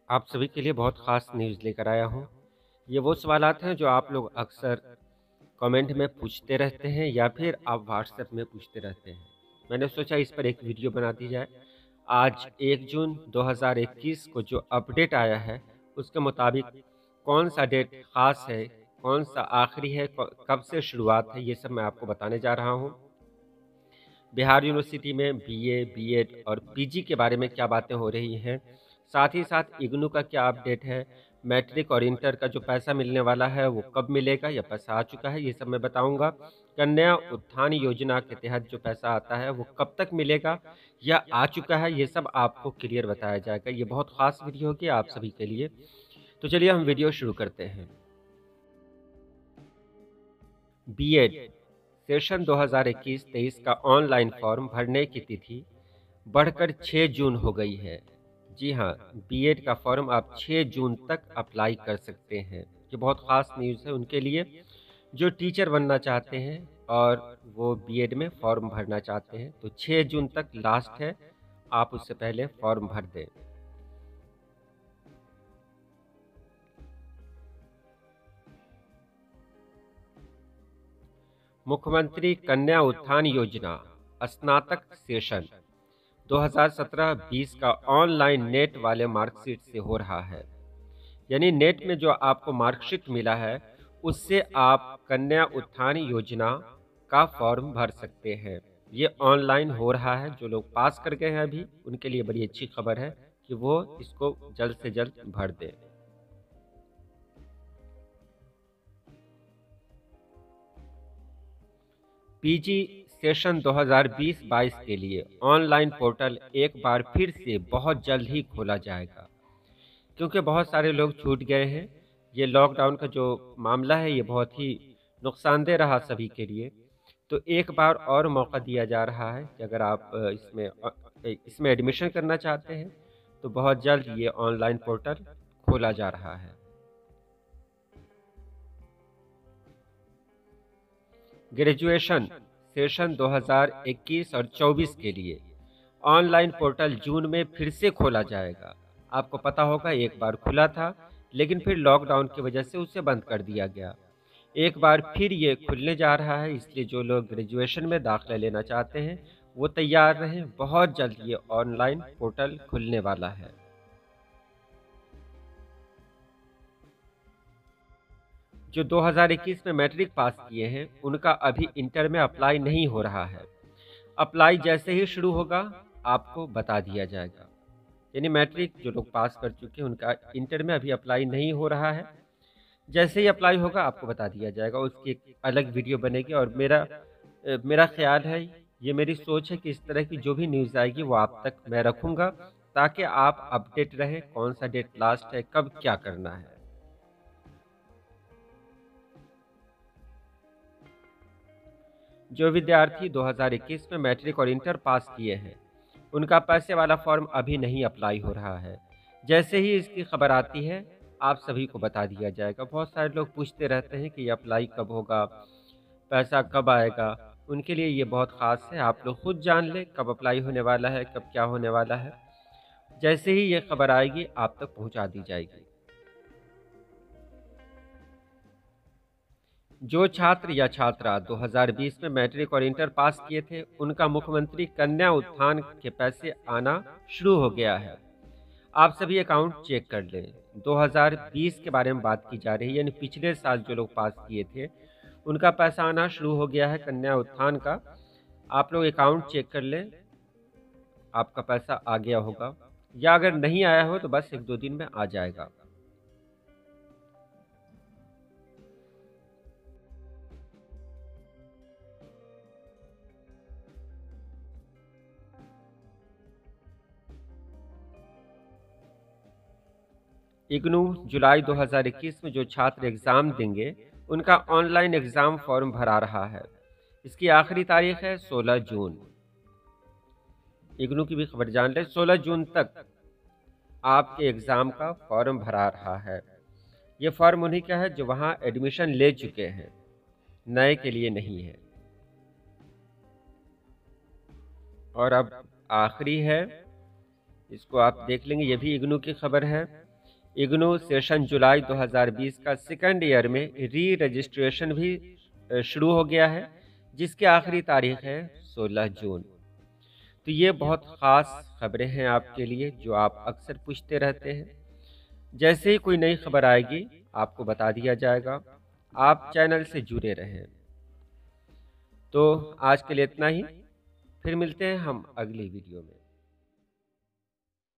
आप सभी के लिए बहुत ख़ास न्यूज़ लेकर आया हूँ। ये वो सवालात हैं जो आप लोग अक्सर कमेंट में पूछते रहते हैं या फिर आप व्हाट्सएप में पूछते रहते हैं। मैंने सोचा इस पर एक वीडियो बना दी जाए। आज 1 जून 2021 को जो अपडेट आया है, उसके मुताबिक कौन-सा डेट ख़ास है, कौन-सा आखिरी है, कब से शुरुआत है, ये सब मैं आपको बताने जा रहा हूँ। बिहार यूनिवर्सिटी में बीए, बीएड और पीजी के बारे में क्या बातें हो रही हैं, साथ ही साथ इग्नू का क्या अपडेट है, मैट्रिक और इंटर का जो पैसा मिलने वाला है वो कब मिलेगा या पैसा आ चुका है, ये सब मैं बताऊंगा। कन्या उत्थान योजना के तहत जो पैसा आता है वो कब तक मिलेगा या आ चुका है, ये सब आपको क्लियर बताया जाएगा। ये बहुत खास वीडियो होगी आप सभी के लिए। तो चलिए हम वीडियो शुरू करते हैं। बीएड सेशन 2021-23 का ऑनलाइन फॉर्म भरने की तिथि बढ़कर 6 जून हो गई है। जी हाँ, बीएड का फॉर्म आप 6 जून तक अप्लाई कर सकते हैं। ये बहुत ख़ास न्यूज़ है उनके लिए जो टीचर बनना चाहते हैं और वो बीएड में फॉर्म भरना चाहते हैं। तो 6 जून तक लास्ट है, आप उससे पहले फॉर्म भर दें। मुख्यमंत्री कन्या उत्थान योजना स्नातक सेशन 2017-20 का ऑनलाइन नेट वाले मार्कशीट से हो रहा है। यानी नेट में जो आपको मार्कशीट मिला है, उससे आप कन्या उत्थान योजना का फॉर्म भर सकते हैं। ये ऑनलाइन हो रहा है। जो लोग पास कर गए हैं अभी, उनके लिए बड़ी अच्छी खबर है कि वो इसको जल्द से जल्द भर दें। पीजी सेशन 2020-22 के लिए ऑनलाइन पोर्टल एक बार फिर से बहुत जल्द ही खोला जाएगा, क्योंकि बहुत सारे लोग छूट गए हैं। ये लॉकडाउन का जो मामला है, ये बहुत ही नुकसानदेह रहा सभी के लिए। तो एक बार और मौका दिया जा रहा है कि अगर आप इसमें एडमिशन करना चाहते हैं, तो बहुत जल्द ये ऑनलाइन पोर्टल खोला जा रहा है। ग्रेजुएशन सेशन 2021 और 24 के लिए ऑनलाइन पोर्टल जून में फिर से खोला जाएगा। आपको पता होगा एक बार खुला था, लेकिन फिर लॉकडाउन की वजह से उसे बंद कर दिया गया। एक बार फिर ये खुलने जा रहा है, इसलिए जो लोग ग्रेजुएशन में दाखिला लेना चाहते हैं वो तैयार रहें। बहुत जल्द ये ऑनलाइन पोर्टल खुलने वाला है। जो 2021 में मैट्रिक पास किए हैं, उनका अभी इंटर में अप्लाई नहीं हो रहा है। अप्लाई जैसे ही शुरू होगा, आपको बता दिया जाएगा। यानी मैट्रिक जो लोग पास कर चुके हैं, उनका इंटर में अभी अप्लाई नहीं हो रहा है। जैसे ही अप्लाई होगा, आपको बता दिया जाएगा। उसकी एक अलग वीडियो बनेगी और मेरा ख़्याल है, ये मेरी सोच है कि इस तरह की जो भी न्यूज़ आएगी, वो आप तक मैं रखूँगा, ताकि आप अपडेट रहें, कौन-सा डेट लास्ट है, कब क्या करना है। जो विद्यार्थी 2021 में मैट्रिक और इंटर पास किए हैं, उनका पैसे वाला फॉर्म अभी नहीं अप्लाई हो रहा है। जैसे ही इसकी खबर आती है, आप सभी को बता दिया जाएगा। बहुत सारे लोग पूछते रहते हैं कि ये अप्लाई कब होगा, पैसा कब आएगा। उनके लिए ये बहुत ख़ास है। आप लोग खुद जान लें कब अप्लाई होने वाला है, कब क्या होने वाला है। जैसे ही ये खबर आएगी, आप तक पहुंचा दी जाएगी। जो छात्र या छात्रा 2020 में मैट्रिक और इंटर पास किए थे, उनका मुख्यमंत्री कन्या उत्थान के पैसे आना शुरू हो गया है। आप सभी अकाउंट चेक कर लें। 2020 के बारे में बात की जा रही है, यानी पिछले साल जो लोग पास किए थे, उनका पैसा आना शुरू हो गया है कन्या उत्थान का। आप लोग अकाउंट चेक कर लें, आपका पैसा आ गया होगा, या अगर नहीं आया हो तो बस 1-2 दिन में आ जाएगा। इग्नू जुलाई 2021 में जो छात्र एग्ज़ाम देंगे, उनका ऑनलाइन एग्ज़ाम फॉर्म भरा रहा है। इसकी आखिरी तारीख है 16 जून। इग्नू की भी खबर जान लें। 16 जून तक आपके एग्ज़ाम का फॉर्म भरा रहा है। ये फॉर्म उन्हीं का है जो वहाँ एडमिशन ले चुके हैं, नए के लिए नहीं है। और अब आखिरी है, इसको आप देख लेंगे, ये भी इग्नू की खबर है। इग्नू सेशन जुलाई 2020 का सेकंड ईयर में री रजिस्ट्रेशन भी शुरू हो गया है, जिसकी आखिरी तारीख है 16 जून। तो ये बहुत ख़ास खबरें हैं आपके लिए जो आप अक्सर पूछते रहते हैं। जैसे ही कोई नई खबर आएगी आपको बता दिया जाएगा। आप चैनल से जुड़े रहें। तो आज के लिए इतना ही, फिर मिलते हैं हम अगली वीडियो में।